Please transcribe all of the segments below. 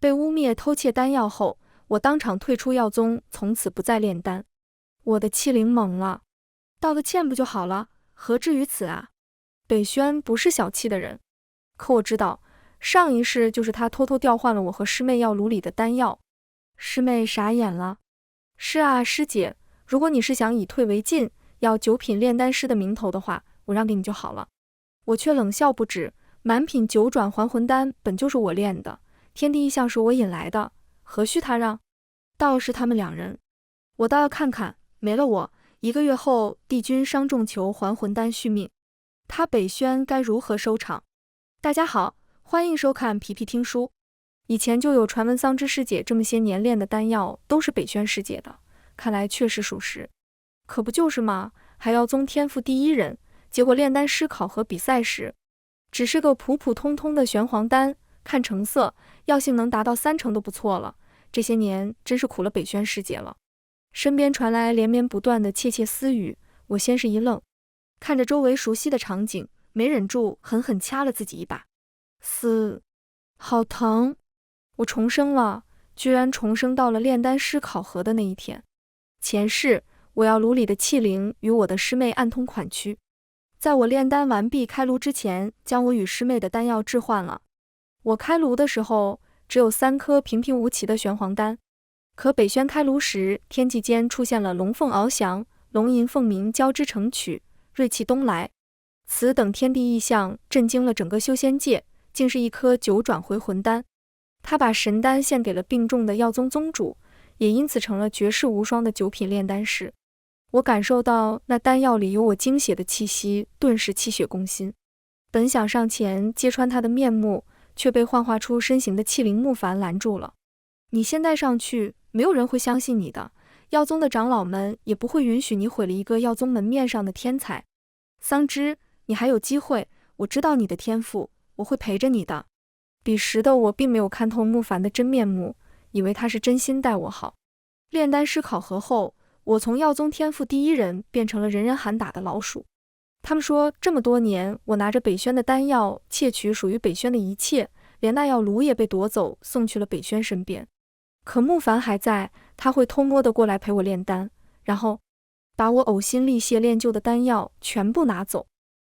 被污蔑偷窃丹药后，我当场退出药宗，从此不再炼丹。我的气灵懵了，道个歉不就好了，何至于此啊？北轩不是小气的人，可我知道，上一世就是他偷偷调换了我和师妹药炉里的丹药。师妹傻眼了。是啊，师姐，如果你是想以退为进，要九品炼丹师的名头的话，我让给你就好了。我却冷笑不止，满品九转还魂丹本就是我炼的，天地异象是我引来的，何须他让？倒是他们两人，我倒要看看，没了我，1个月后帝君伤仲求还魂丹续命，他北轩该如何收场？大家好，欢迎收看皮皮听书。以前就有传闻桑枝师姐这么些年炼的丹药都是北轩师姐的，看来确实属实。可不就是吗？海药宗天赋第1人，结果炼丹师考核比赛时，只是个普普通通的玄黄丹，看成色，药性能达到3成都不错了。这些年真是苦了北轩师姐了。身边传来连绵不断的窃窃私语，我先是一愣，看着周围熟悉的场景，没忍住狠狠掐了自己一把。好疼！我重生了，居然重生到了炼丹师考核的那一天。前世，我药炉里的气灵与我的师妹暗通款曲，在我炼丹完毕开炉之前，将我与师妹的丹药置换了。我开炉的时候，只有3颗平平无奇的玄黄丹，可北轩开炉时，天际间出现了龙凤翱翔，龙吟凤鸣交织成曲，锐气东来。此等天地异象震惊了整个修仙界，竟是一颗9转回魂丹。他把神丹献给了病重的药宗宗主，也因此成了绝世无双的9品炼丹师。我感受到那丹药里有我精血的气息，顿时气血攻心。本想上前揭穿他的面目，却被幻化出身形的气灵木凡拦住了。你现在上去，没有人会相信你的，药宗的长老们也不会允许你毁了一个药宗门面上的天才。桑枝，你还有机会，我知道你的天赋，我会陪着你的。彼时的我并没有看透木凡的真面目，以为他是真心待我好。炼丹师考核后，我从药宗天赋第1人变成了人人喊打的老鼠。他们说这么多年，我拿着北轩的丹药窃取属于北轩的一切，连那药炉也被夺走，送去了北轩身边。可木凡还在，他会偷摸的过来陪我炼丹，然后把我呕心沥血炼就的丹药全部拿走。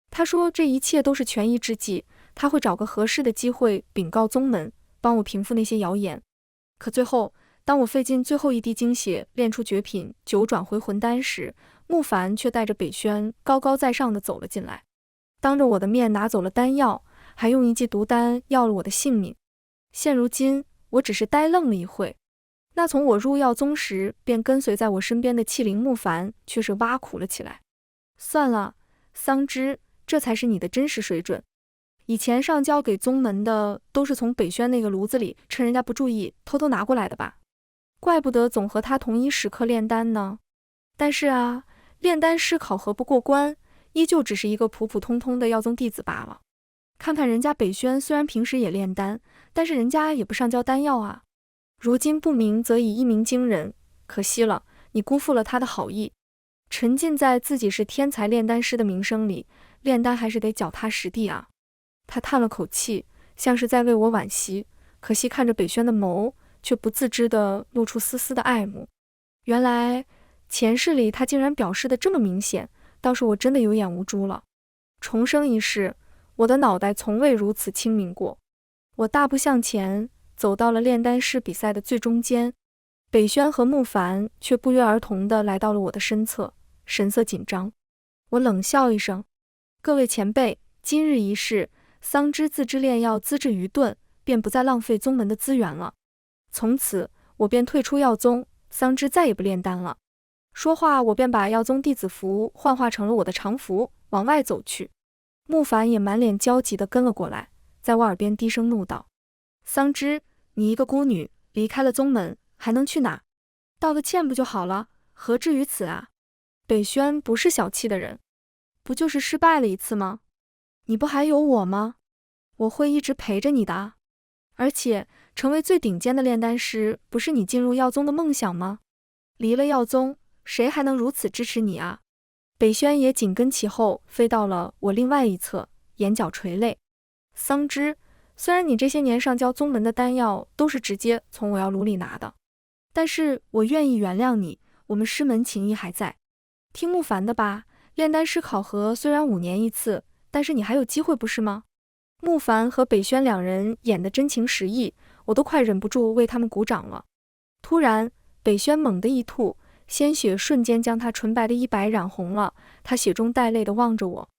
他说这一切都是权宜之计，他会找个合适的机会禀告宗门，帮我平复那些谣言。可最后，当我费尽最后一滴精血炼出绝品9转回魂丹时，木凡却带着北轩高高在上的走了进来，当着我的面拿走了丹药，还用一剂毒丹要了我的性命。现如今，我只是呆愣了一会，那从我入药宗时便跟随在我身边的气灵木凡却是挖苦了起来。算了，桑枝，这才是你的真实水准。以前上交给宗门的都是从北轩那个炉子里趁人家不注意偷偷拿过来的吧？怪不得总和他同一时刻炼丹呢。但是啊，炼丹师考核不过关，依旧只是一个普普通通的药宗弟子罢了。看看人家北轩虽然平时也炼丹，但是人家也不上交丹药啊。如今不鸣则已一鸣惊人，可惜了，你辜负了他的好意。沉浸在自己是天才炼丹师的名声里，炼丹还是得脚踏实地啊。他叹了口气，像是在为我惋惜，可惜看着北轩的眸，却不自知地露出丝丝的爱慕。原来前世里他竟然表示的这么明显，倒是我真的有眼无珠了。重生一世，我的脑袋从未如此清明过。我大步向前，走到了炼丹师比赛的最中间，北轩和木凡却不约而同地来到了我的身侧，神色紧张。我冷笑一声，各位前辈，今日一事，桑枝自知炼药资质愚钝，便不再浪费宗门的资源了。从此，我便退出药宗，桑枝再也不炼丹了。说话，我便把药宗弟子服幻化成了我的常服，往外走去。木凡也满脸焦急地跟了过来，在我耳边低声怒道：桑枝，你一个孤女，离开了宗门，还能去哪？道个歉不就好了，何至于此啊？北轩不是小气的人，不就是失败了一次吗？你不还有我吗？我会一直陪着你的啊。而且成为最顶尖的炼丹师，不是你进入药宗的梦想吗？离了药宗，谁还能如此支持你啊？北轩也紧跟其后，飞到了我另外一侧，眼角垂泪。桑枝，虽然你这些年上交宗门的丹药都是直接从我药炉里拿的，但是我愿意原谅你，我们师门情谊还在。听慕凡的吧，炼丹师考核虽然5年一次，但是你还有机会不是吗？慕凡和北轩两人演得真情实意，我都快忍不住为他们鼓掌了。突然，北轩猛地一吐，鲜血瞬间将他纯白的衣摆染红了，他血中带泪地望着我。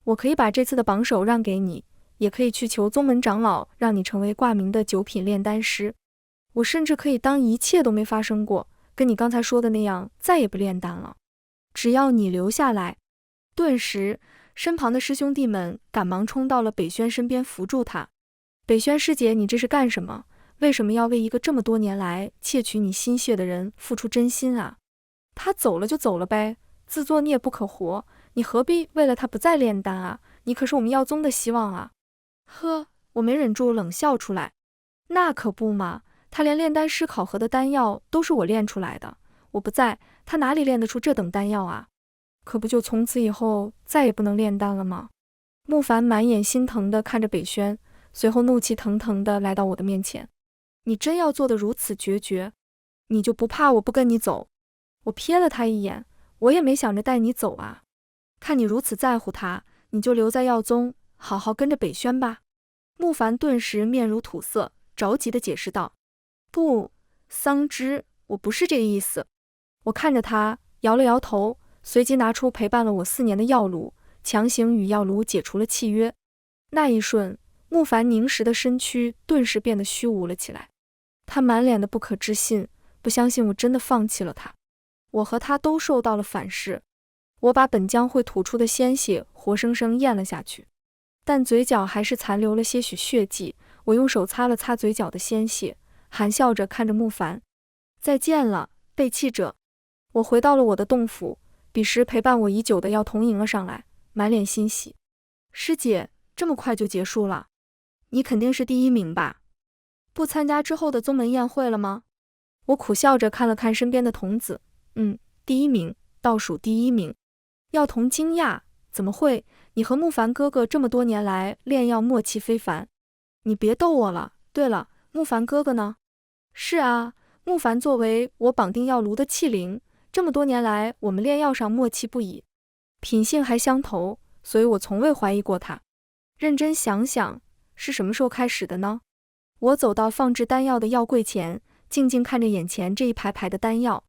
我可以把这次的榜首让给你，也可以去求宗门长老让你成为挂名的9品炼丹师。我甚至可以当一切都没发生过，跟你刚才说的那样，再也不炼丹了。只要你留下来。顿时，身旁的师兄弟们赶忙冲到了北轩身边扶住他。北轩师姐，你这是干什么？为什么要为一个这么多年来窃取你心血的人付出真心啊？他走了就走了呗，自作孽不可活，你何必为了他不再炼丹啊？你可是我们药宗的希望啊！呵，我没忍住冷笑出来。那可不嘛，他连炼丹师考核的丹药都是我炼出来的，我不在，他哪里炼得出这等丹药啊？可不就从此以后再也不能炼丹了吗？慕凡满眼心疼地看着北轩，随后怒气腾腾地来到我的面前。你真要做得如此决绝，你就不怕我不跟你走？我瞥了他一眼，我也没想着带你走啊。看你如此在乎他，你就留在药宗，好好跟着北轩吧。慕凡顿时面如土色，着急地解释道。不，桑枝，我不是这个意思。我看着他，摇了摇头，随即拿出陪伴了我4年的药炉，强行与药炉解除了契约。那一瞬，慕凡凝实的身躯顿时变得虚无了起来。他满脸的不可置信，不相信我真的放弃了他。我和他都受到了反噬，我把本将会吐出的鲜血活生生咽了下去，但嘴角还是残留了些许血迹。我用手擦了擦嘴角的鲜血，含笑着看着慕凡。再见了，背弃者。我回到了我的洞府，彼时陪伴我已久的药童迎了上来，满脸欣喜。师姐，这么快就结束了？你肯定是第1名吧？不参加之后的宗门宴会了吗？我苦笑着看了看身边的童子，第1名，倒数第1名。药童惊讶，怎么会？你和慕凡哥哥这么多年来炼药默契非凡。你别逗我了。对了，慕凡哥哥呢？是啊，慕凡作为我绑定药炉的器灵，这么多年来我们炼药上默契不已，品性还相投，所以我从未怀疑过他。认真想想，是什么时候开始的呢？我走到放置丹药的药柜前，静静看着眼前这一排排的丹药，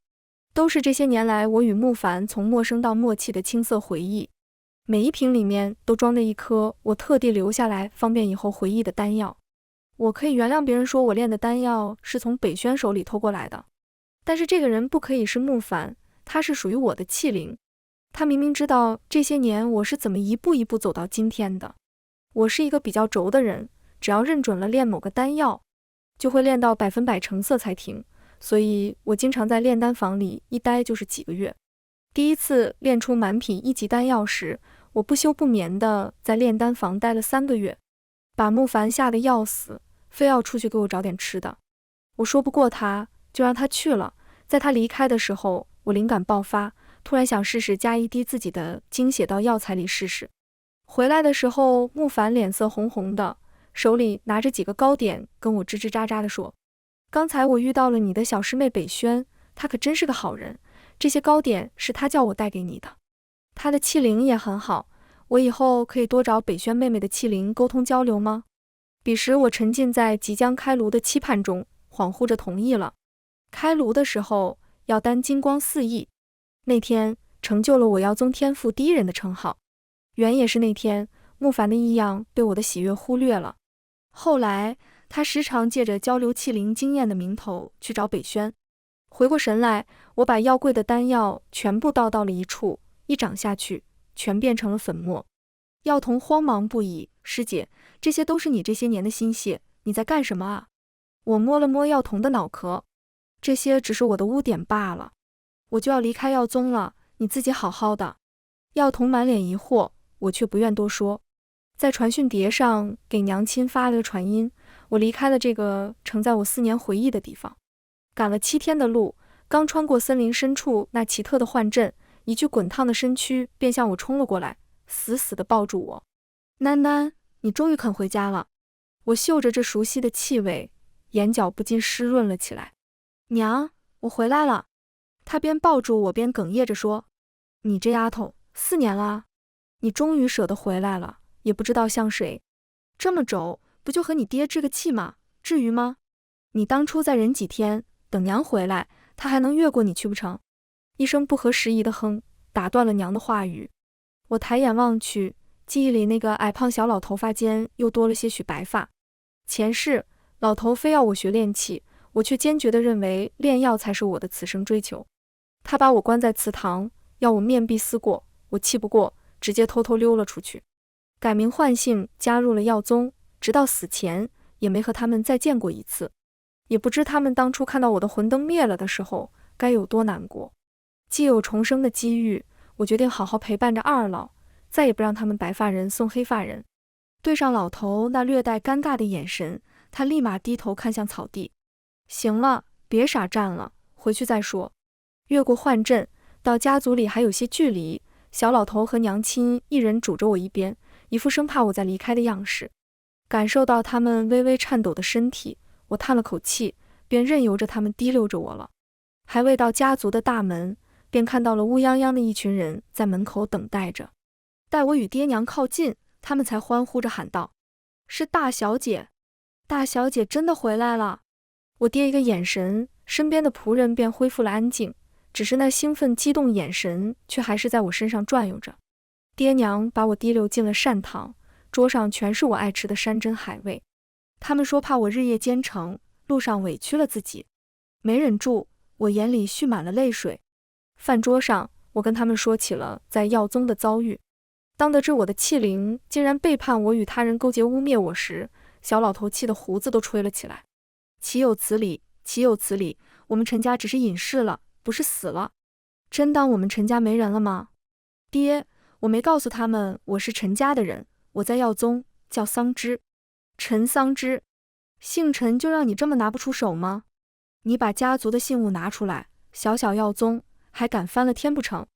都是这些年来我与慕凡从陌生到默契的青涩回忆。每一瓶里面都装着一颗我特地留下来方便以后回忆的丹药。我可以原谅别人说我炼的丹药是从北轩手里偷过来的，但是这个人不可以是慕凡，他是属于我的器灵。他明明知道这些年我是怎么一步一步走到今天的。我是一个比较轴的人，只要认准了炼某个丹药，就会炼到100%成色才停，所以我经常在炼丹房里一待就是几个月。第一次炼出满品1级丹药时，我不休不眠地在炼丹房待了3个月，把慕凡吓得要死，非要出去给我找点吃的。我说不过他，就让他去了。在他离开的时候，我灵感爆发，突然想试试加1滴自己的精血到药材里试试。回来的时候，慕凡脸色红红的，手里拿着几个糕点，跟我吱吱喳喳地说：刚才我遇到了你的小师妹北轩，她可真是个好人，这些糕点是她叫我带给你的。她的器灵也很好，我以后可以多找北轩妹妹的器灵沟通交流吗？彼时我沉浸在即将开炉的期盼中，恍惚着同意了。开炉的时候，药丹金光四溢，那天成就了我药宗天赋第1人的称号。原也是那天，慕凡的异样被我的喜悦忽略了。后来他时常借着交流器灵经验的名头去找北轩。回过神来，我把药柜的丹药全部倒到了一处，一掌下去，全变成了粉末。药童慌忙不已，师姐，这些都是你这些年的心血，你在干什么啊？我摸了摸药童的脑壳，这些只是我的污点罢了，我就要离开药宗了，你自己好好的。药童满脸疑惑，我却不愿多说，在传讯碟上给娘亲发了个传音，我离开了这个承载我4年回忆的地方。赶了7天的路，刚穿过森林深处那奇特的幻阵，一具滚烫的身躯便向我冲了过来，死死地抱住我。囡囡，你终于肯回家了。我嗅着这熟悉的气味，眼角不禁湿润了起来。娘，我回来了。她边抱住我边哽咽着说，你这丫头，4年了，你终于舍得回来了，也不知道像谁。这么轴，不就和你爹置个气吗？至于吗？你当初再忍几天，等娘回来，他还能越过你去不成？一声不合时宜的哼，打断了娘的话语。我抬眼望去，记忆里那个矮胖小老头发间又多了些许白发。前世，老头非要我学练气，我却坚决地认为炼药才是我的此生追求。他把我关在祠堂，要我面壁思过，我气不过，直接偷偷溜了出去，改名换姓，加入了药宗，直到死前也没和他们再见过一次。也不知他们当初看到我的魂灯灭了的时候该有多难过。既有重生的机遇，我决定好好陪伴着二老，再也不让他们白发人送黑发人。对上老头那略带尴尬的眼神，他立马低头看向草地。行了，别傻站了，回去再说。越过幻阵，到家族里还有些距离，小老头和娘亲一人拄着我一边，一副生怕我再离开的样式。感受到他们微微颤抖的身体，我叹了口气，便任由着他们提溜着我了。还未到家族的大门，便看到了乌泱泱的一群人在门口等待着。待我与爹娘靠近，他们才欢呼着喊道：“是大小姐！大小姐真的回来了！”我爹一个眼神，身边的仆人便恢复了安静，只是那兴奋激动眼神却还是在我身上转悠着。爹娘把我提溜进了膳堂，桌上全是我爱吃的山珍海味。他们说怕我日夜兼程，路上委屈了自己，没忍住，我眼里蓄满了泪水。饭桌上，我跟他们说起了在药宗的遭遇。当得知我的气灵竟然背叛我与他人勾结污蔑我时，小老头气得胡子都吹了起来。岂有此理，岂有此理，我们陈家只是隐世了，不是死了。真当我们陈家没人了吗？爹，我没告诉他们我是陈家的人，我在药宗叫桑枝。陈桑枝，姓陈就让你这么拿不出手吗？你把家族的信物拿出来，小小药宗还敢翻了天不成？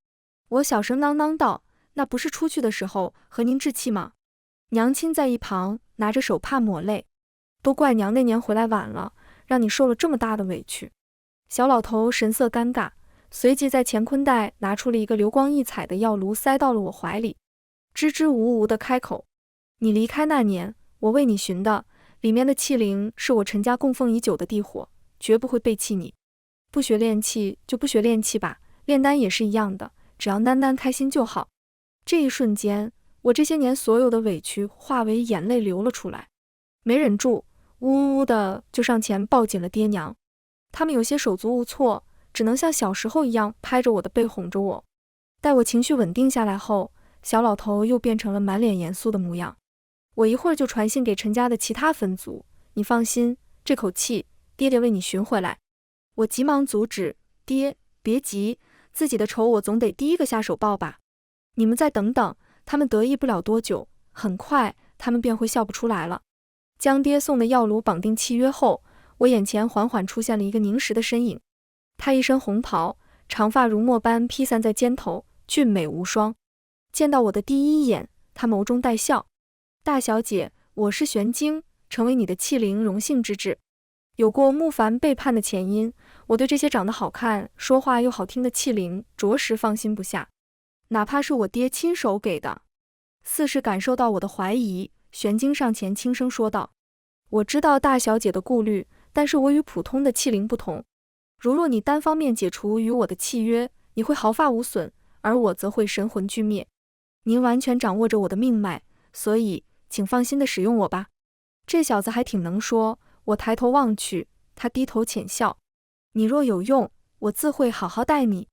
我小声囔囔道，那不是出去的时候和您置气吗？娘亲在一旁拿着手帕抹泪，都怪娘那年回来晚了，让你受了这么大的委屈。小老头神色尴尬，随即在乾坤袋拿出了一个流光溢彩的药炉，塞到了我怀里，支支吾吾地开口：“你离开那年，我为你寻的，里面的气灵是我陈家供奉已久的地火，绝不会背弃你。不学炼气就不学炼气吧，炼丹也是一样的，只要丹丹开心就好。”这一瞬间，我这些年所有的委屈化为眼泪流了出来，没忍住，呜呜的就上前抱紧了爹娘。他们有些手足无措，只能像小时候一样拍着我的背哄着我。待我情绪稳定下来后，小老头又变成了满脸严肃的模样。我一会儿就传信给陈家的其他分族，你放心，这口气爹爹为你寻回来。我急忙阻止，爹，别急，自己的仇我总得第一个下手报吧。你们再等等，他们得意不了多久，很快他们便会笑不出来了。将爹送的药炉绑定契约后，我眼前缓缓出现了一个凝实的身影。他一身红袍，长发如墨般披散在肩头，俊美无双。见到我的第一眼，他眸中带笑：“大小姐，我是玄晶，成为你的气灵荣幸之至。”有过慕凡背叛的前因，我对这些长得好看、说话又好听的气灵着实放心不下，哪怕是我爹亲手给的。似是感受到我的怀疑，玄晶上前轻声说道：“我知道大小姐的顾虑，但是我与普通的气灵不同。如若你单方面解除与我的契约，你会毫发无损，而我则会神魂俱灭。您完全掌握着我的命脉，所以请放心的使用我吧。”这小子还挺能说。我抬头望去，他低头浅笑：“你若有用，我自会好好待你。”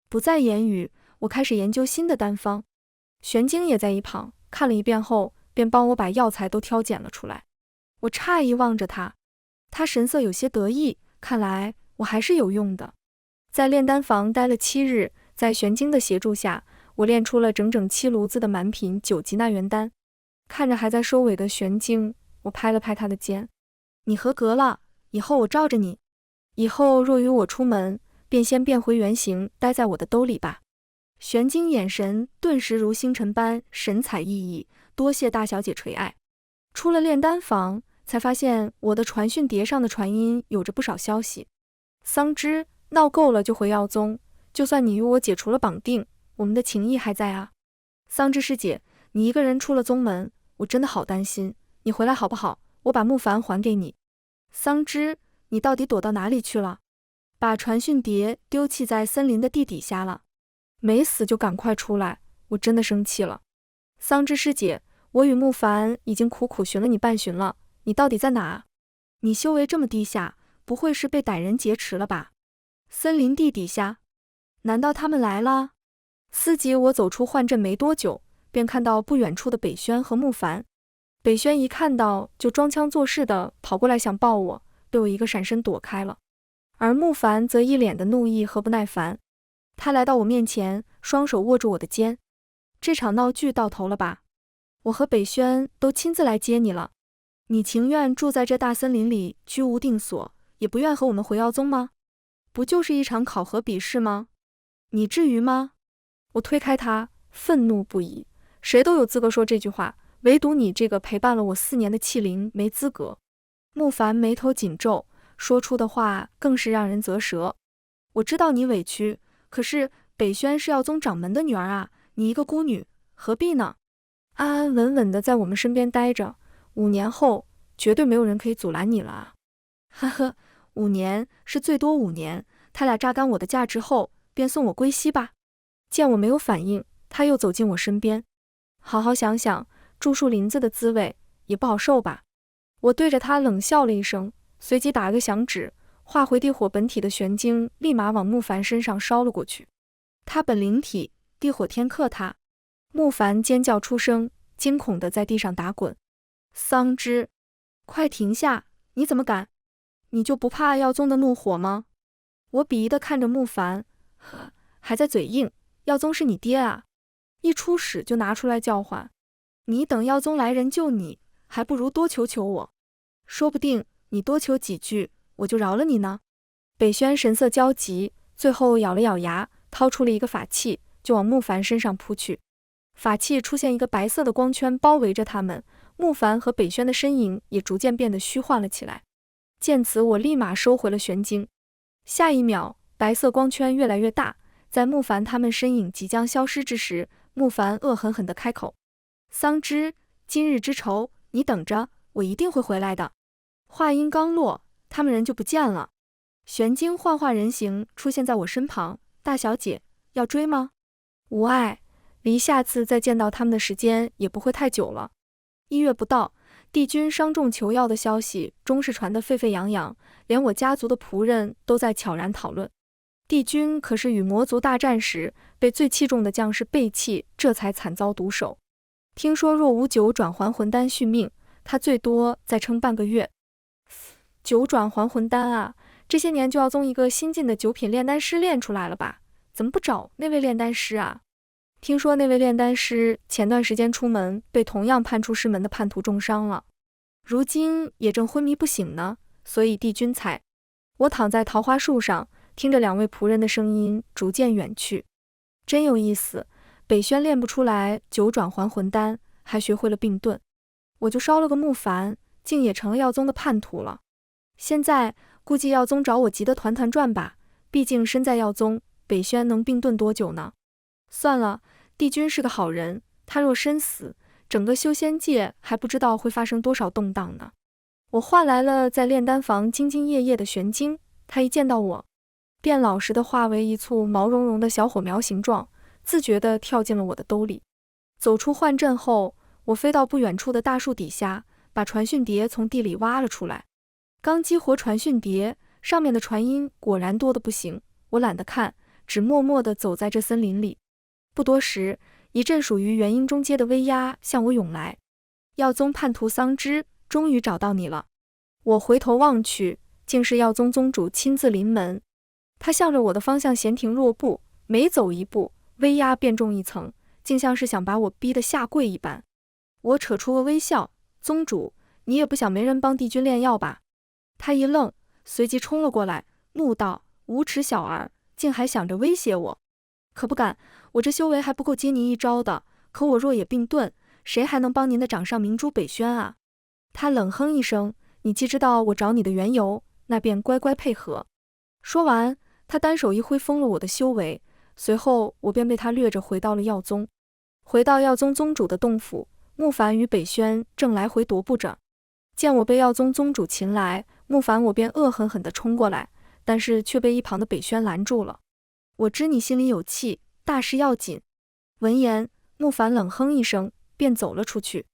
不再言语，我开始研究新的丹方。玄晶也在一旁看了一遍后，便帮我把药材都挑拣了出来。我诧异望着他，他神色有些得意，看来我还是有用的。在炼丹房待了7日，在玄晶的协助下，我炼出了整整7炉子的满品9级纳元丹。看着还在收尾的玄晶，我拍了拍他的肩：“你合格了，以后我罩着你。以后若与我出门，便先变回原形，待在我的兜里吧。”玄晶眼神顿时如星辰般神采奕奕，多谢大小姐垂爱。出了炼丹房，才发现我的传讯碟上的传音有着不少消息。桑枝，闹够了就回耀宗，就算你与我解除了绑定，我们的情谊还在啊。桑枝师姐，你一个人出了宗门，我真的好担心，你回来好不好？我把木矾还给你。桑枝，你到底躲到哪里去了？把传讯碟丢弃在森林的地底下了？没死就赶快出来，我真的生气了。桑枝师姐，我与木矾已经苦苦寻了你半旬了，你到底在哪？你修为这么低下，不会是被歹人劫持了吧？森林地底下，难道他们来了？思及我走出幻阵没多久，便看到不远处的北轩和木矾。北轩一看到就装腔作势的跑过来想抱我，被我一个闪身躲开了。而木矾则一脸的怒意和不耐烦，他来到我面前，双手握住我的肩。这场闹剧到头了吧？我和北轩都亲自来接你了，你情愿住在这大森林里居无定所，也不愿和我们回耀宗吗？不就是一场考核比试吗？你至于吗？我推开他，愤怒不已。谁都有资格说这句话，唯独你这个陪伴了我4年的器灵没资格。木矾眉头紧皱，说出的话更是让人啧舌。我知道你委屈，可是北轩是耀宗掌门的女儿啊，你一个孤女，何必呢？安安稳稳的在我们身边待着，5年后绝对没有人可以阻拦你了啊！呵呵，5年是最多5年，他俩榨干我的价值后，便送我归西吧。见我没有反应，他又走进我身边。好好想想，住树林子的滋味也不好受吧？我对着他冷笑了一声，随即打了个响指，化回地火本体的玄晶立马往木矾身上烧了过去。他本灵体，地火天克他。木矾尖叫出声，惊恐地在地上打滚。桑枝，快停下！你怎么敢？你就不怕耀宗的怒火吗？我鄙夷地看着木矾，还在嘴硬，耀宗是你爹啊！一出使就拿出来叫唤，你等耀宗来人救你，还不如多求求我，说不定你多求几句，我就饶了你呢。北轩神色焦急，最后咬了咬牙，掏出了一个法器，就往木矾身上扑去。法器出现一个白色的光圈包围着他们，木矾和北轩的身影也逐渐变得虚幻了起来。见此，我立马收回了玄晶。下一秒，白色光圈越来越大，在木矾他们身影即将消失之时，木矾恶狠狠地开口：桑枝，今日之仇，你等着，我一定会回来的。话音刚落，他们人就不见了。玄晶幻化人形出现在我身旁，大小姐，要追吗？无碍，离下次再见到他们的时间也不会太久了。1月不到，帝君伤重求药的消息终是传得沸沸扬扬，连我家族的仆人都在悄然讨论。帝君可是与魔族大战时被最器重的将士背弃，这才惨遭毒手。听说若无9转还魂丹续命，他最多再撑半个月。9转还魂丹啊，这些年就要宗一个新晋的9品炼丹师炼出来了吧？怎么不找那位炼丹师啊？听说那位炼丹师前段时间出门被同样叛出师门的叛徒重伤了，如今也正昏迷不醒呢，所以帝君才……我躺在桃花树上，听着2位仆人的声音逐渐远去。真有意思，北轩炼不出来9转还魂丹，还学会了并盾，我就烧了个木矾，竟也成了耀宗的叛徒了。现在估计耀宗找我急得团团转吧，毕竟身在耀宗，北轩能并盾多久呢？算了，帝君是个好人，他若身死，整个修仙界还不知道会发生多少动荡呢。我唤来了在炼丹房兢兢业业的玄晶，他一见到我，便老实的化为一簇毛茸茸的小火苗形状，自觉地跳进了我的兜里。走出幻阵后，我飞到不远处的大树底下，把传讯碟从地里挖了出来。刚激活传讯碟，上面的传音果然多得不行，我懒得看，只默默地走在这森林里。不多时，一阵属于元婴中阶的威压向我涌来。耀宗叛徒桑枝，终于找到你了。我回头望去，竟是耀宗宗主亲自临门。他向着我的方向闲庭若步，每走一步，威压变重一层，竟像是想把我逼得下跪一般。我扯出个微笑：宗主，你也不想没人帮帝君炼药吧？他一愣，随即冲了过来，怒道：无耻小儿，竟还想着威胁我！可不敢，我这修为还不够接您一招的，可我若也并盾，谁还能帮您的掌上明珠北轩啊？他冷哼一声，你既知道我找你的缘由，那便乖乖配合。说完，他单手一挥封了我的修为，随后我便被他掠着回到了药宗。回到药宗宗主的洞府，慕凡与北轩正来回踱步着。见我被药宗宗主擒来，慕凡我便恶狠狠地冲过来，但是却被一旁的北轩拦住了。我知你心里有气，大事要紧。闻言，慕凡冷哼一声，便走了出去。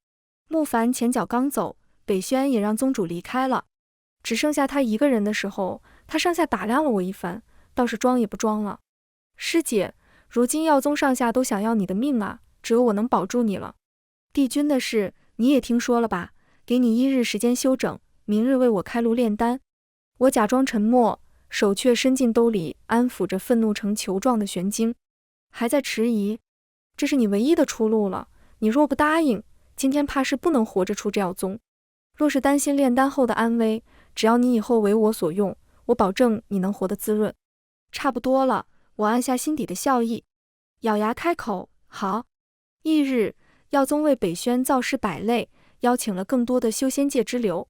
慕凡前脚刚走，北轩也让宗主离开了。只剩下他一个人的时候，他上下打量了我一番，倒是装也不装了。师姐，如今药宗上下都想要你的命啊，只有我能保住你了。帝君的事你也听说了吧？给你1日时间休整，明日为我开炉炼丹。我假装沉默，手却伸进兜里安抚着愤怒成球状的玄晶。还在迟疑？这是你唯一的出路了，你若不答应，今天怕是不能活着出这药宗。若是担心炼丹后的安危，只要你以后为我所用，我保证你能活得滋润。差不多了，我按下心底的笑意，咬牙开口，好。翌日，药宗为北轩造势百类，邀请了更多的修仙界之流，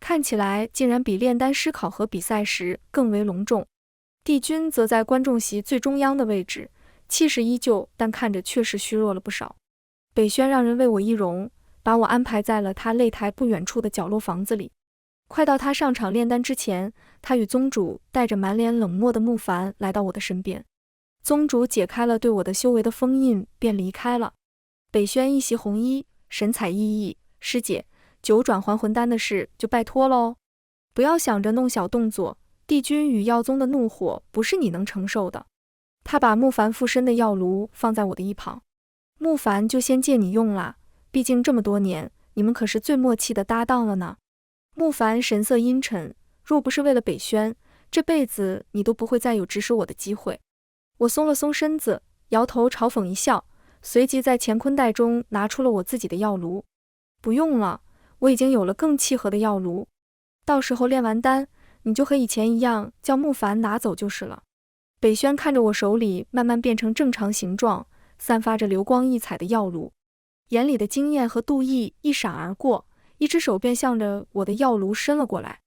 看起来竟然比炼丹师考核比赛时更为隆重。帝君则在观众席最中央的位置，气势依旧，但看着确实虚弱了不少。北轩让人为我易容，把我安排在了他擂台不远处的角落房子里。快到他上场炼丹之前，他与宗主带着满脸冷漠的慕凡来到我的身边。宗主解开了对我的修为的封印，便离开了。北轩一袭红衣，神采奕奕，师姐，9转还魂丹的事就拜托了哦。不要想着弄小动作，帝君与药宗的怒火不是你能承受的。他把慕凡附身的药炉放在我的一旁，慕凡就先借你用啦，毕竟这么多年，你们可是最默契的搭档了呢。慕凡神色阴沉，若不是为了北轩，这辈子你都不会再有指使我的机会。我松了松身子，摇头嘲讽一笑，随即在乾坤袋中拿出了我自己的药炉。不用了，我已经有了更契合的药炉，到时候炼完丹，你就和以前一样叫慕凡拿走就是了。北轩看着我手里慢慢变成正常形状，散发着流光溢彩的药炉，眼里的惊艳和妒意一闪而过，一只手便向着我的药炉伸了过来。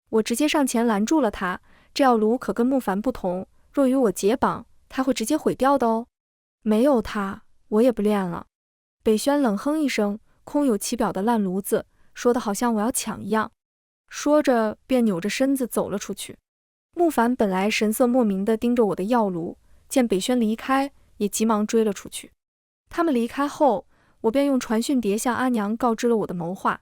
我直接上前拦住了他，这药炉可跟慕凡不同，若与我解绑，他会直接毁掉的哦。没有他，我也不练了。北轩冷哼一声，空有其表的烂炉子，说的好像我要抢一样。说着便扭着身子走了出去。慕凡本来神色莫名地盯着我的药炉，见北轩离开，也急忙追了出去。他们离开后，我便用传讯碟向阿娘告知了我的谋划。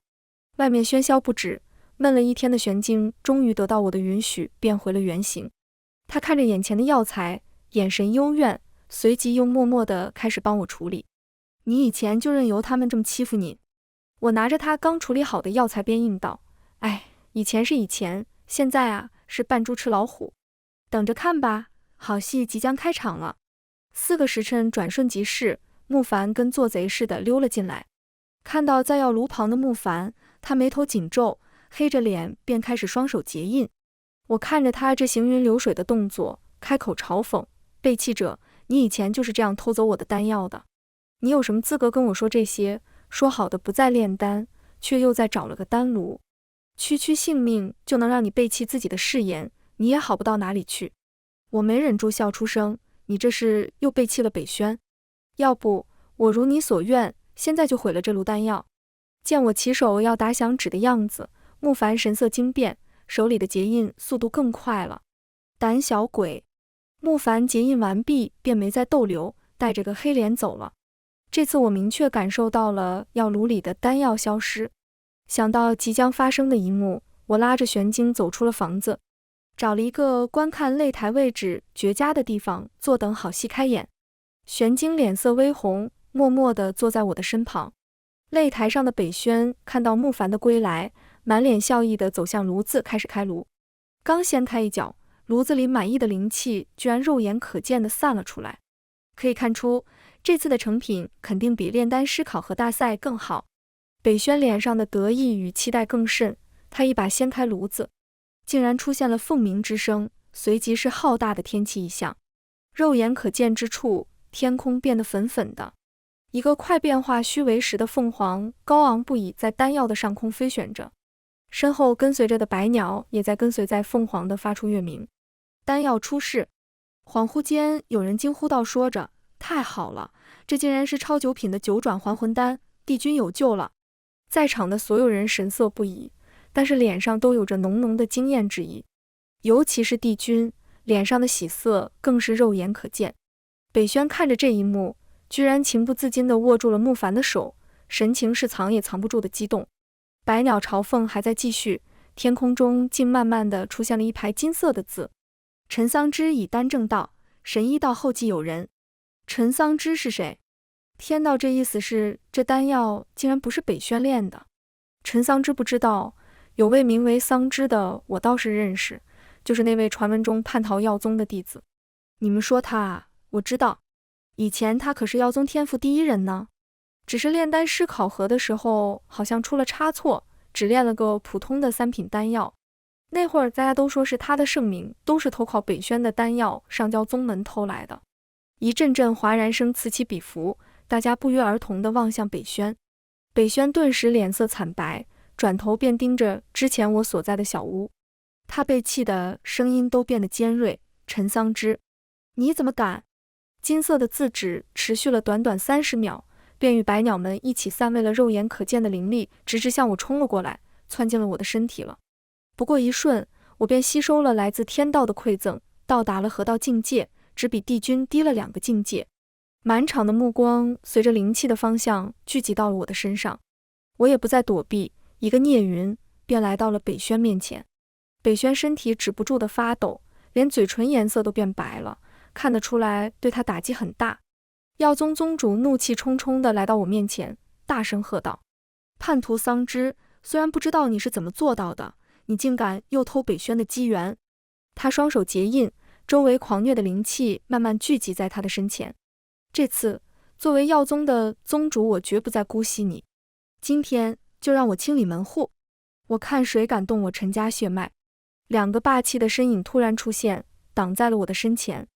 外面喧嚣不止，闷了一天的玄晶终于得到我的允许，变回了原形。他看着眼前的药材，眼神幽怨，随即又默默地开始帮我处理。你以前就任由他们这么欺负你？我拿着他刚处理好的药材边应道，哎，以前是以前，现在啊是扮猪吃老虎，等着看吧，好戏即将开场了。4个时辰转瞬即逝，慕凡跟做贼似的溜了进来。看到在药炉旁的慕凡，他眉头紧皱，黑着脸便开始双手结印。我看着他这行云流水的动作，开口嘲讽，背弃者，你以前就是这样偷走我的丹药的。你有什么资格跟我说这些？说好的不再炼丹，却又再找了个丹炉，区区性命就能让你背弃自己的誓言，你也好不到哪里去。我没忍住笑出声，你这是又背弃了北轩？要不我如你所愿，现在就毁了这炉丹药。见我起手要打响指的样子，慕凡神色惊变，手里的结印速度更快了。胆小鬼！慕凡结印完毕便没再逗留，带着个黑脸走了。这次我明确感受到了药炉里的丹药消失。想到即将发生的一幕，我拉着玄晶走出了房子，找了一个观看擂台位置绝佳的地方坐等好戏开演。玄晶脸色微红，默默地坐在我的身旁。擂台上的北轩看到慕凡的归来，满脸笑意地走向炉子开始开炉。刚掀开一角，炉子里满溢的灵气居然肉眼可见地散了出来。可以看出，这次的成品肯定比炼丹师考核大赛更好。北轩脸上的得意与期待更甚，他一把掀开炉子，竟然出现了凤鸣之声，随即是浩大的天气异象。肉眼可见之处，天空变得粉粉的，一个快变化虚为实的凤凰高昂不已在丹药的上空飞旋着，身后跟随着的白鸟也在跟随在凤凰的发出乐鸣。丹药出世，恍惚间有人惊呼道，说着太好了，这竟然是超九品的九转还魂丹，帝君有救了。在场的所有人神色不已，但是脸上都有着浓浓的惊艳之意，尤其是帝君，脸上的喜色更是肉眼可见。北轩看着这一幕，居然情不自禁地握住了慕凡的手，神情是藏也藏不住的激动。百鸟朝凤还在继续，天空中竟慢慢地出现了一排金色的字。陈桑之以丹正道，神医道后继有人。陈桑之是谁？天道，这意思是这丹药竟然不是北轩炼的。陈桑之不知道，有位名为桑之的我倒是认识，就是那位传闻中叛逃药宗的弟子。你们说他啊，我知道，以前他可是药宗天赋第一人呢，只是炼丹师考核的时候好像出了差错，只炼了个普通的3品丹药。那会儿大家都说是他的盛名都是投靠北轩的丹药上交宗门偷来的。一阵阵哗然声此起彼伏，大家不约而同地望向北轩。北轩顿时脸色惨白，转头便盯着之前我所在的小屋。他被气的声音都变得尖锐，陈桑之，你怎么敢？金色的字纸持续了短短30秒，便与百鸟们一起散位了肉眼可见的灵力，直直向我冲了过来，窜进了我的身体了。不过一瞬，我便吸收了来自天道的馈赠，到达了合道境界，只比帝君低了2个境界。满场的目光随着灵气的方向聚集到了我的身上，我也不再躲避，一个孽云便来到了北轩面前。北轩身体止不住的发抖，连嘴唇颜色都变白了，看得出来对他打击很大。药宗宗主怒气冲冲地来到我面前，大声喝道：叛徒桑之，虽然不知道你是怎么做到的，你竟敢诱偷北轩的机缘。他双手结印，周围狂虐的灵气慢慢聚集在他的身前。这次作为药宗的宗主，我绝不再姑息你，今天就让我清理门户，我看谁敢动我陈家血脉。2个霸气的身影突然出现，挡在了我的身前。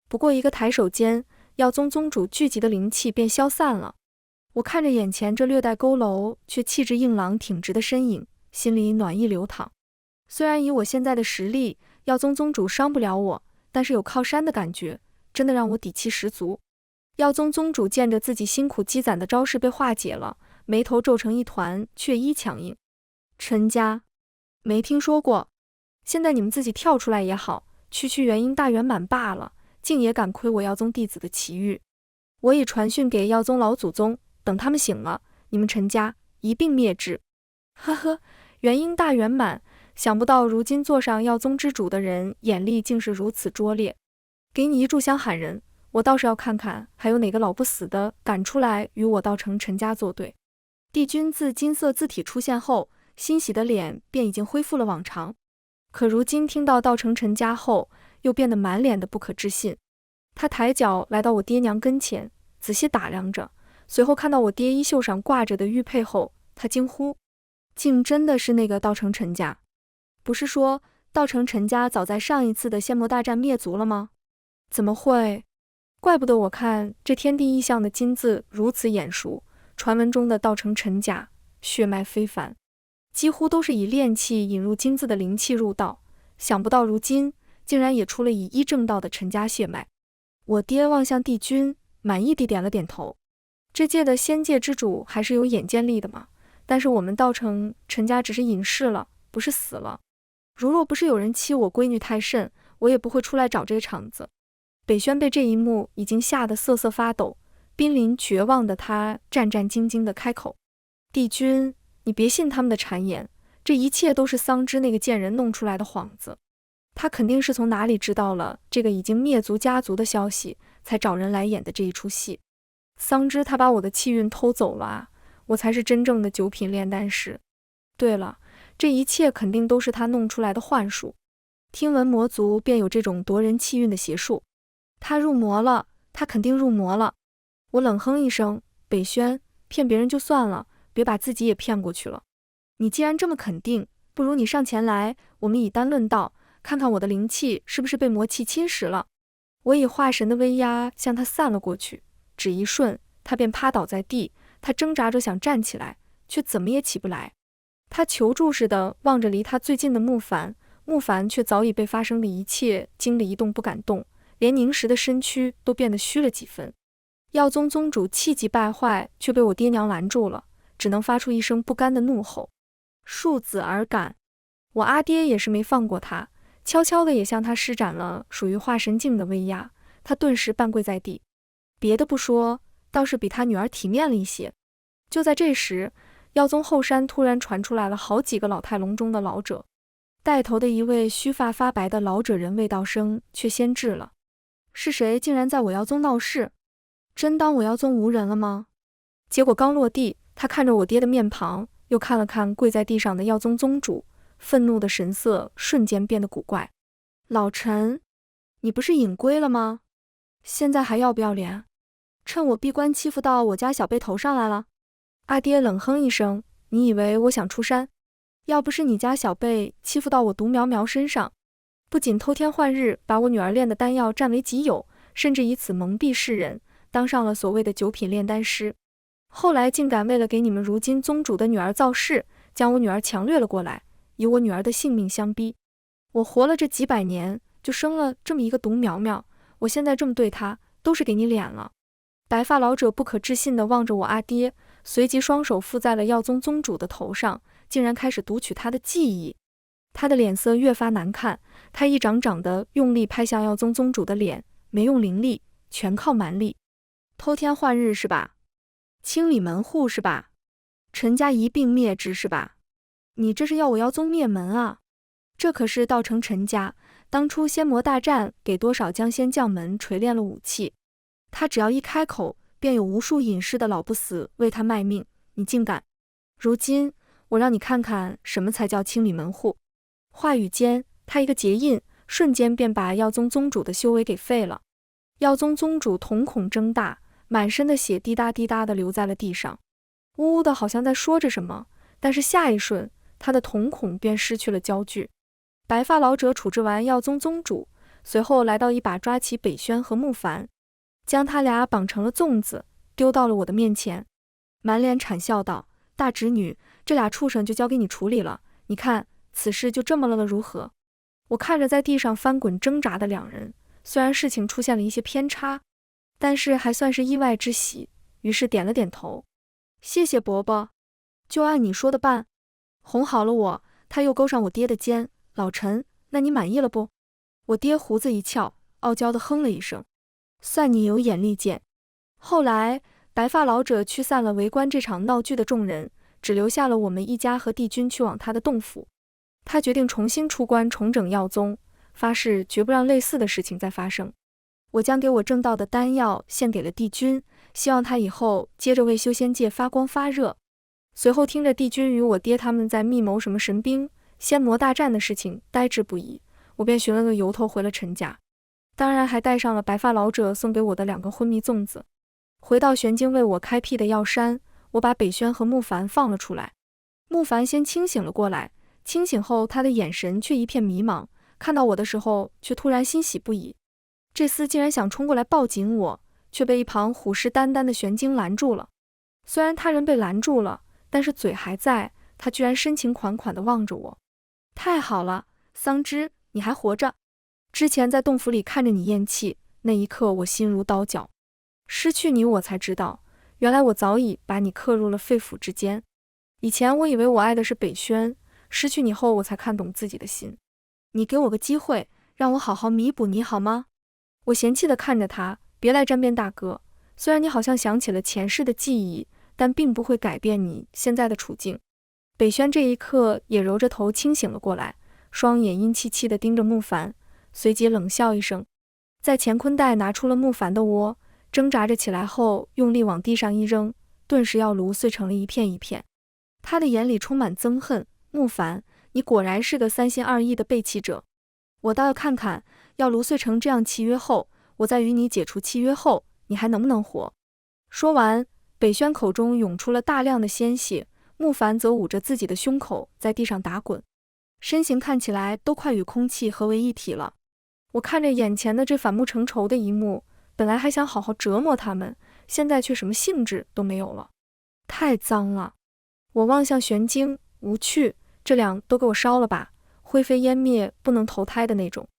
不过一个抬手间，药宗宗主聚集的灵气便消散了。我看着眼前这略带佝偻却气质硬朗挺直的身影，心里暖意流淌。虽然以我现在的实力，药宗宗主伤不了我，但是有靠山的感觉，真的让我底气十足。药宗宗主见着自己辛苦积攒的招式被化解了，眉头皱成一团，却依强硬。陈家，没听说过，现在你们自己跳出来也好，区区元婴大圆满罢了，竟也敢窥我药宗弟子的奇遇。我已传讯给药宗老祖宗，等他们醒了，你们陈家一并灭之。呵呵，元婴大圆满，想不到如今坐上药宗之主的人眼力竟是如此拙劣。给你一炷香喊人，我倒是要看看还有哪个老不死的敢出来与我道成陈家作对。帝君自金色字体出现后，欣喜的脸便已经恢复了往常，可如今听到道成陈家后，又变得满脸的不可置信。他抬脚来到我爹娘跟前，仔细打量着，随后看到我爹衣袖上挂着的玉佩后，他惊呼，竟真的是那个道成陈家。不是说道成陈家早在上一次的仙魔大战灭族了吗？怎么会？怪不得我看这天地异象的金字如此眼熟，传闻中的道成陈家血脉非凡，几乎都是以炼气引入金字的灵气入道，想不到如今竟然也出了以一正道的陈家血脉。我爹望向帝君，满意地点了点头。这届的仙界之主还是有眼见力的嘛，但是我们道成陈家只是隐世了，不是死了。如若不是有人欺我闺女太甚，我也不会出来找这个场子。北轩被这一幕已经吓得瑟瑟发抖，濒临绝望的他战战兢兢地开口：帝君，你别信他们的谗言，这一切都是桑之那个贱人弄出来的幌子。他肯定是从哪里知道了这个已经灭族家族的消息，才找人来演的这一出戏。桑之他把我的气运偷走了啊，我才是真正的9品炼丹师。对了，这一切肯定都是他弄出来的幻术。听闻魔族便有这种夺人气运的邪术，他入魔了，他肯定入魔了。我冷哼一声，北轩，骗别人就算了，别把自己也骗过去了。你既然这么肯定，不如你上前来，我们以丹论道，看看我的灵气是不是被魔气侵蚀了。我以化神的威压向他散了过去，只一瞬，他便趴倒在地，他挣扎着想站起来，却怎么也起不来。他求助似的望着离他最近的木凡，木凡却早已被发生的一切惊得一动不敢动，连凝实的身躯都变得虚了几分。耀宗宗主气急败坏，却被我爹娘拦住了，只能发出一声不甘的怒吼：“恕子而赶！”我阿爹也是没放过他，悄悄的也向他施展了属于化神境的威压，他顿时半跪在地。别的不说，倒是比他女儿体面了一些。就在这时，耀宗后山突然传出来了好几个老态龙钟的老者，带头的一位须发发白的老者人未道生却先至了。是谁竟然在我耀宗闹事？真当我耀宗无人了吗？结果刚落地，他看着我爹的面庞，又看了看跪在地上的耀宗宗主，愤怒的神色瞬间变得古怪。老陈，你不是隐归了吗？现在还要不要脸？趁我闭关欺负到我家小辈头上来了？阿爹冷哼一声，你以为我想出山？要不是你家小辈欺负到我独苗苗身上，不仅偷天换日把我女儿炼的丹药占为己有，甚至以此蒙蔽世人，当上了所谓的9品炼丹师，后来竟敢为了给你们如今宗主的女儿造势，将我女儿强掠了过来，以我女儿的性命相逼。我活了这几百年，就生了这么一个独苗苗，我现在这么对她，都是给你脸了。白发老者不可置信地望着我阿爹，随即双手附在了耀宗宗主的头上，竟然开始读取他的记忆。他的脸色越发难看，他一掌掌地用力拍向耀宗宗主的脸，没用灵力，全靠蛮力。偷天换日是吧？清理门户是吧？陈家一并灭之是吧？你这是要我耀宗灭门啊？这可是道成陈家当初仙魔大战给多少将仙将门锤炼了武器，他只要一开口，便有无数隐士的老不死为他卖命，你竟敢！如今我让你看看什么才叫清理门户。话语间，他一个结印，瞬间便把耀宗宗主的修为给废了。耀宗宗主瞳孔睁大，满身的血滴答滴答的流在了地上，呜呜的好像在说着什么，但是下一瞬，他的瞳孔便失去了焦距。白发老者处置完耀宗宗主，随后来到一把抓起北轩和木凡，将他俩绑成了粽子，丢到了我的面前，满脸谄笑道：“大侄女，这俩畜生就交给你处理了，你看此事就这么了如何？”我看着在地上翻滚挣扎的两人，虽然事情出现了一些偏差，但是还算是意外之喜，于是点了点头：“谢谢伯伯，就按你说的办。”哄好了我，他又勾上我爹的肩：“老陈，那你满意了不？”我爹胡子一翘，傲娇地哼了一声：“算你有眼力见。”后来，白发老者驱散了围观这场闹剧的众人，只留下了我们一家和帝君去往他的洞府。他决定重新出关，重整耀宗，发誓绝不让类似的事情再发生。我将给我挣到的丹药献给了帝君，希望他以后接着为修仙界发光发热。随后听着帝君与我爹他们在密谋什么神兵、仙魔大战的事情，呆滞不已。我便寻了个由头回了陈家，当然还带上了白发老者送给我的2个昏迷粽子。回到玄经为我开辟的药山，我把北轩和木凡放了出来。木凡先清醒了过来，清醒后他的眼神却一片迷茫，看到我的时候却突然欣喜不已。这厮竟然想冲过来抱紧我，却被一旁虎视眈眈的玄经拦住了。虽然他人被拦住了，但是嘴还在，他居然深情款款地望着我。太好了，桑枝，你还活着。之前在洞府里看着你咽气，那一刻我心如刀绞。失去你，我才知道，原来我早已把你刻入了肺腑之间。以前我以为我爱的是北轩，失去你后我才看懂自己的心。你给我个机会，让我好好弥补你好吗？我嫌弃地看着他，别来沾边大哥，虽然你好像想起了前世的记忆，但并不会改变你现在的处境。北轩这一刻也揉着头清醒了过来，双眼阴气气地盯着木凡，随即冷笑一声，在乾坤袋拿出了木凡的窝，挣扎着起来后用力往地上一扔，顿时药炉碎成了一片一片。他的眼里充满憎恨：“木凡，你果然是个3心2意的背弃者。我倒要看看，药炉碎成这样契约后，我再与你解除契约后，你还能不能活？”说完，北轩口中涌出了大量的鲜血，木凡则捂着自己的胸口在地上打滚，身形看起来都快与空气合为一体了。我看着眼前的这反目成仇的一幕，本来还想好好折磨他们，现在却什么兴致都没有了，太脏了。我望向玄晶，无趣，这两都给我烧了吧，灰飞烟灭，不能投胎的那种。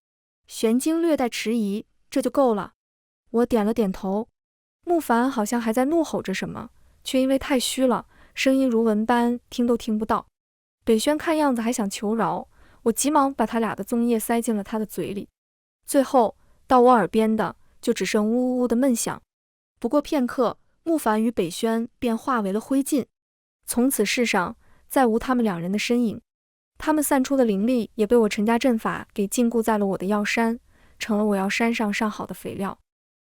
玄晶略带迟疑，这就够了。我点了点头。慕凡好像还在怒吼着什么，却因为太虚了，声音如蚊般，听都听不到。北轩看样子还想求饶，我急忙把他俩的粽叶塞进了他的嘴里。最后到我耳边的就只剩呜呜呜的闷响。不过片刻，慕凡与北轩便化为了灰烬，从此世上再无他们两人的身影。他们散出的灵力也被我陈家阵法给禁锢在了我的药山，成了我药山上上好的肥料。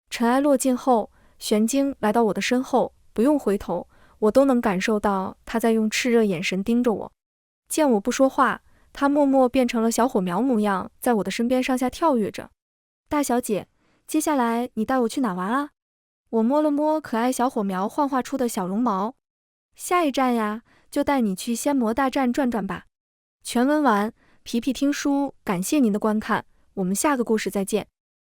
尘埃落尽后，玄晶来到我的身后，不用回头，我都能感受到他在用炽热眼神盯着我。见我不说话，他默默变成了小火苗模样，在我的身边上下跳跃着。大小姐，接下来你带我去哪玩啊？我摸了摸可爱小火苗幻化出的小绒毛。下一站呀，就带你去仙魔大战转转吧。全文完，皮皮听书，感谢您的观看，我们下个故事再见。